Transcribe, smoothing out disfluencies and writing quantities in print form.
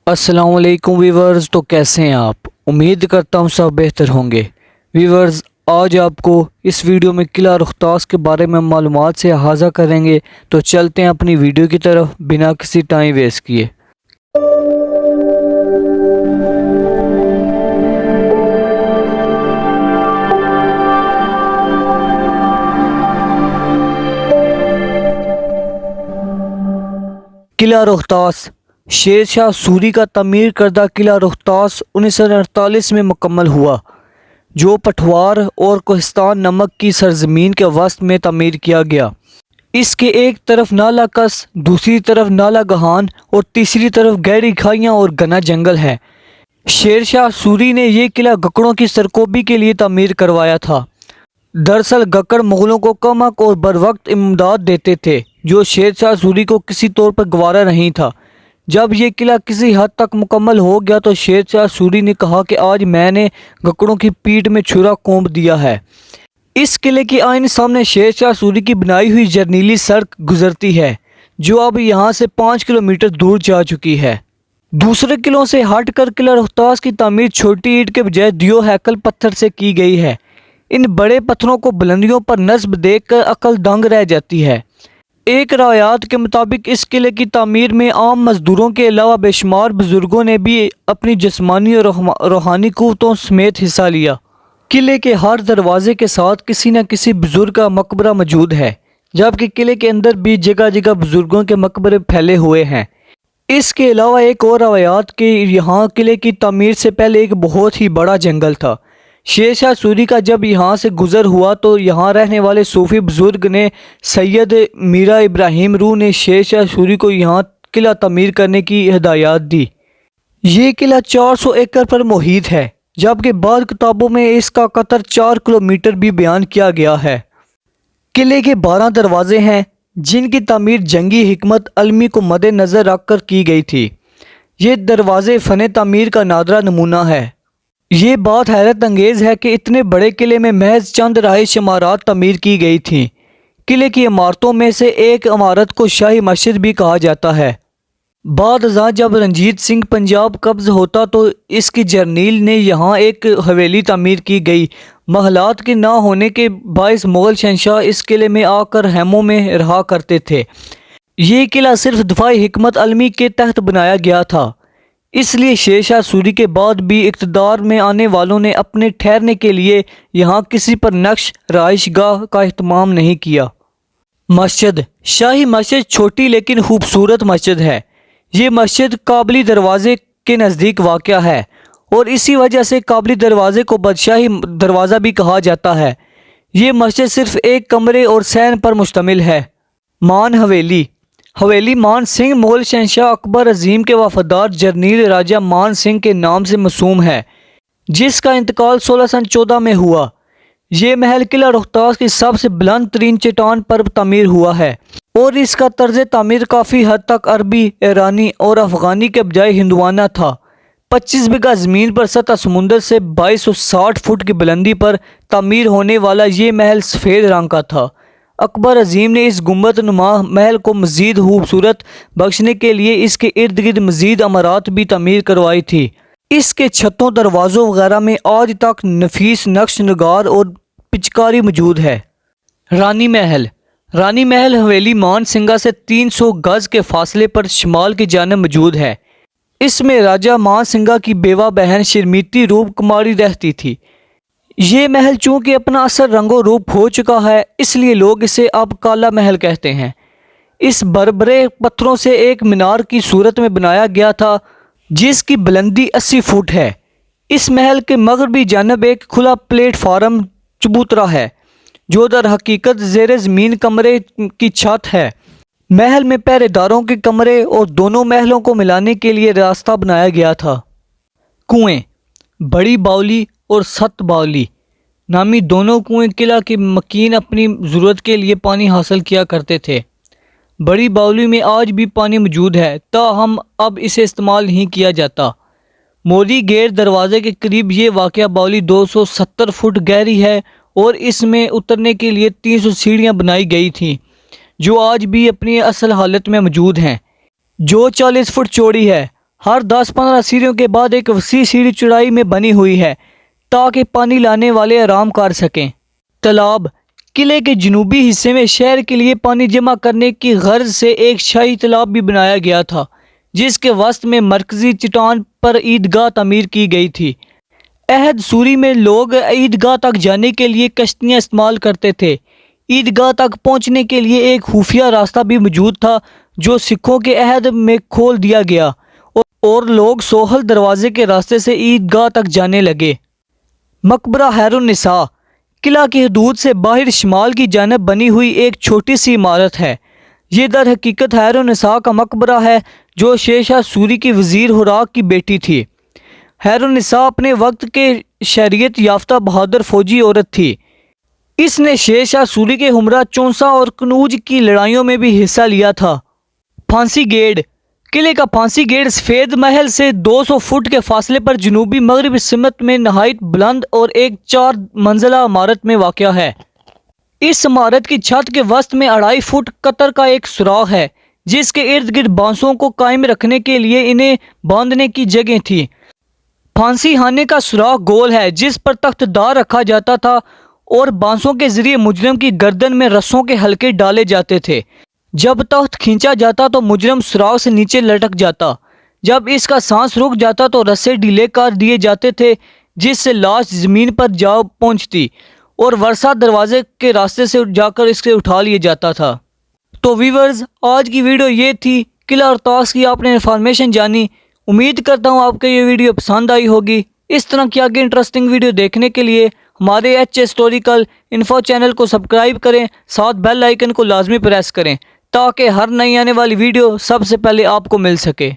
अस्सलाम वालेकुम वीवर्स। तो कैसे हैं आप? उम्मीद करता हूँ सब बेहतर होंगे। वीवर्स, आज आपको इस वीडियो में किला रुख्तास के बारे में मालूमात से अहाज़ा करेंगे। तो चलते हैं अपनी वीडियो की तरफ बिना किसी टाइम वेस्ट किए। किला रुख्तास शेर शाह सूरी का तमीर करदा किला रुख्तास 1948 में मुकम्मल हुआ, जो पठवार और कोहिस्तान नमक की सरजमीन के वस्त में तमीर किया गया। इसके एक तरफ नाला कस, दूसरी तरफ नाला गहान और तीसरी तरफ गहरी खाइयाँ और घना जंगल है। शेर शाह सूरी ने यह किला गकड़ों की सरकोबी के लिए तमीर करवाया था। दरअसल गकड़ मुग़लों को कमक और बर वक्त इमदाद देते थे, जो शेर शाह सूरी को किसी तौर पर गवारा नहीं था। जब यह किला किसी हद तक मुकम्मल हो गया तो शेर शाह सूरी ने कहा कि आज मैंने गकड़ों की पीठ में छुरा कोंब दिया है। इस किले की आईने सामने शेर शाह सूरी की बनाई हुई जर्नीली सड़क गुजरती है, जो अब यहाँ से 5 किलोमीटर दूर जा चुकी है। दूसरे किलों से हट कर किला रुख्तास की तामीर छोटी ईंट के बजाय दियो हैकल पत्थर से की गई है। इन बड़े पत्थरों को बुलंदियों पर नस्ब देखकर अकल दंग रह जाती है। एक रवायात के मुताबिक इस किले की तामीर में आम मजदूरों के अलावा बेशुमार बुजुर्गों ने भी अपनी जिस्मानी और रूहानी क़ुव्वतों समेत हिस्सा लिया। किले के हर दरवाजे के साथ किसी न किसी बुजुर्ग का मकबरा मौजूद है, जबकि किले के अंदर भी जगह जगह बुजुर्गों के मकबरे फैले हुए हैं। इसके अलावा एक और रवायात के यहाँ किले की तामीर से पहले एक बहुत ही बड़ा जंगल था। शेर शाह सूरी का जब यहाँ से गुज़र हुआ तो यहाँ रहने वाले सूफी बुज़ुर्ग ने सैयद मीरा इब्राहिम रूह ने शेर शाह सूरी को यहाँ किला तमीर करने की हिदायत दी। ये किला 400 एकड़ पर मुहित है, जबकि बाद किताबों में इसका कतर 4 किलोमीटर भी बयान किया गया है। किले के 12 दरवाजे हैं, जिनकी तमीर जंगी हिकमत अलमी को मद्देनज़र रख कर की गई थी। ये दरवाजे फ़न तमीर का नादरा नमूना है। ये बात हैरत अंगेज़ है कि इतने बड़े किले में महज चंद रहाइश इमारत तमीर की गई थीं। किले की इमारतों में से एक इमारत को शाही मस्जिद भी कहा जाता है। बाद अज़ां जब रंजीत सिंह पंजाब कब्ज़ होता तो इसकी जर्नील ने यहाँ एक हवेली तमीर की गई। महलात के ना होने के बायस मुग़ल शहंशाह इस किले में आकर हैमों में रहा करते थे। ये किला सिर्फ दफ़ाई हिकमत अलमी के तहत बनाया गया था, इसलिए शेर शाह सूरी के बाद भी इक़्तिदार में आने वालों ने अपने ठहरने के लिए यहाँ किसी पर नक्श रहाइशगाह का इहतमाम नहीं किया। मस्जिद शाही मस्जिद छोटी लेकिन खूबसूरत मस्जिद है। ये मस्जिद काबली दरवाज़े के नज़दीक वाक़या है और इसी वजह से काबली दरवाज़े को बादशाही दरवाज़ा भी कहा जाता है। ये मस्जिद सिर्फ एक कमरे और सैन पर मुश्तमिल है। मान हवेली मान सिंह मुग़ल शहंशाह अकबर अज़ीम के वफ़ादार जर्नील राजा मान सिंह के नाम से मसूम है, जिसका इंतकाल 1614 में हुआ। ये महल किला रुख्तास की सबसे बुलंद तरीन चट्टान पर तमीर हुआ है और इसका तर्ज तामीर काफ़ी हद तक अरबी, ईरानी और अफ़गानी के बजाय हिंदुआना था। 25 बीघा ज़मीन पर सतह समुंदर से 2260 फुट की बुलंदी पर तमीर होने वाला ये महल सफ़ेद रंग का था। अकबर अज़ीम ने इस गुंबद नुमा महल को मज़ीद खूबसूरत बख्शने के लिए इसके इर्द गिर्द मज़ीद इमारत भी तमीर करवाई थी। इसके छतों, दरवाज़ों वगैरह में आज तक नफीस नक्श नगार और पिचकारी मौजूद है। रानी महल हवेली मान सिंगा से 300 गज़ के फासले पर शुमाल की जानिब मौजूद है। इसमें राजा मान सिंगा की बेवा बहन शर्मीती रूप कुमारी रहती थी। ये महल चूँकि अपना असर रंगो रूप हो चुका है, इसलिए लोग इसे अब काला महल कहते हैं। इस बरबरे पत्थरों से एक मीनार की सूरत में बनाया गया था, जिसकी बुलंदी 80 फुट है। इस महल के मगरबी जानब एक खुला प्लेटफार्म चबूतरा है, जो दर हकीकत ज़ेर ज़मीन कमरे की छत है। महल में पहरेदारों के कमरे और दोनों महलों को मिलाने के लिए रास्ता बनाया गया था। कुएँ बड़ी बावली और सत बावली नामी दोनों कुएं किला के मकीन अपनी ज़रूरत के लिए पानी हासिल किया करते थे। बड़ी बावली में आज भी पानी मौजूद है, ताहम अब इसे इस्तेमाल नहीं किया जाता। मोरी गेट दरवाजे के करीब ये वाक़या बावली 270 फुट गहरी है और इसमें उतरने के लिए 300 सीढ़ियाँ बनाई गई थीं, जो आज भी अपनी असल हालत में मौजूद हैं, जो 40 फुट चौड़ी है। ہر 10-15 سیڑھیوں کے بعد ایک وسیع سیڑھی چوڑائی میں بنی ہوئی ہے تاکہ پانی لانے والے آرام کر سکیں۔ تالاب قلعے کے جنوبی حصے میں شہر کے لیے پانی جمع کرنے کی غرض سے ایک شاہی تالاب بھی بنایا گیا تھا، جس کے وسط میں مرکزی چٹان پر عیدگاہ تعمیر کی گئی تھی۔ عہد سوری میں لوگ عیدگاہ تک جانے کے لیے کشتیاں استعمال کرتے تھے۔ عیدگاہ تک پہنچنے کے لیے ایک خفیہ راستہ بھی موجود تھا جو سکھوں کے عہد میں کھول دیا گیا اور لوگ سوہل دروازے کے راستے سے عیدگاہ تک جانے لگے۔ مقبرہ حیر النساء قلعہ کی حدود سے باہر شمال کی جانب بنی ہوئی ایک چھوٹی سی عمارت ہے۔ یہ در حقیقت حیر النساء کا مقبرہ ہے جو شیر شاہ سوری کی وزیر ہراق کی بیٹی تھی۔ حیر النساء اپنے وقت کے شہریت یافتہ بہادر فوجی عورت تھی۔ اس نے شیر شاہ سوری کے ہمراہ چونسا اور کنوج کی لڑائیوں میں بھی حصہ لیا تھا۔ پھانسی گیٹ قلعے کا پھانسی گیٹ سفید محل سے 200 فٹ کے فاصلے پر جنوبی مغربی سمت میں نہایت بلند اور ایک 4 منزلہ عمارت میں واقع ہے۔ اس عمارت کی چھت کے وسط میں 2.5 فٹ قطر کا ایک سوراخ ہے جس کے ارد گرد بانسوں کو قائم رکھنے کے لیے انہیں باندھنے کی جگہ تھی۔ پھانسی خانے کا سوراخ گول ہے جس پر تخت دار رکھا جاتا تھا اور بانسوں کے ذریعے مجرم کی گردن میں رسوں کے حلقے ڈالے جاتے تھے۔ جب تخت کھینچا جاتا تو مجرم سوراخ سے نیچے لٹک جاتا۔ جب اس کا سانس رک جاتا تو رسے ڈھیلے کر دیے جاتے تھے جس سے لاش زمین پر جا پہنچتی اور ورثہ دروازے کے راستے سے جا کر اس سے اٹھا لیا جاتا تھا۔ تو ویورز، آج کی ویڈیو یہ تھی۔ قلعہ ارطاس کی آپ نے انفارمیشن جانی۔ امید کرتا ہوں آپ کو یہ ویڈیو پسند آئی ہوگی۔ اس طرح کی آگے انٹرسٹنگ ویڈیو دیکھنے کے لیے ہمارے ایچ ہسٹوریکل انفو چینل کو سبسکرائب کریں، ساتھ بیل آئیکن کو لازمی پریس کریں تاکہ ہر نئی آنے والی ویڈیو سب سے پہلے آپ کو مل سکے۔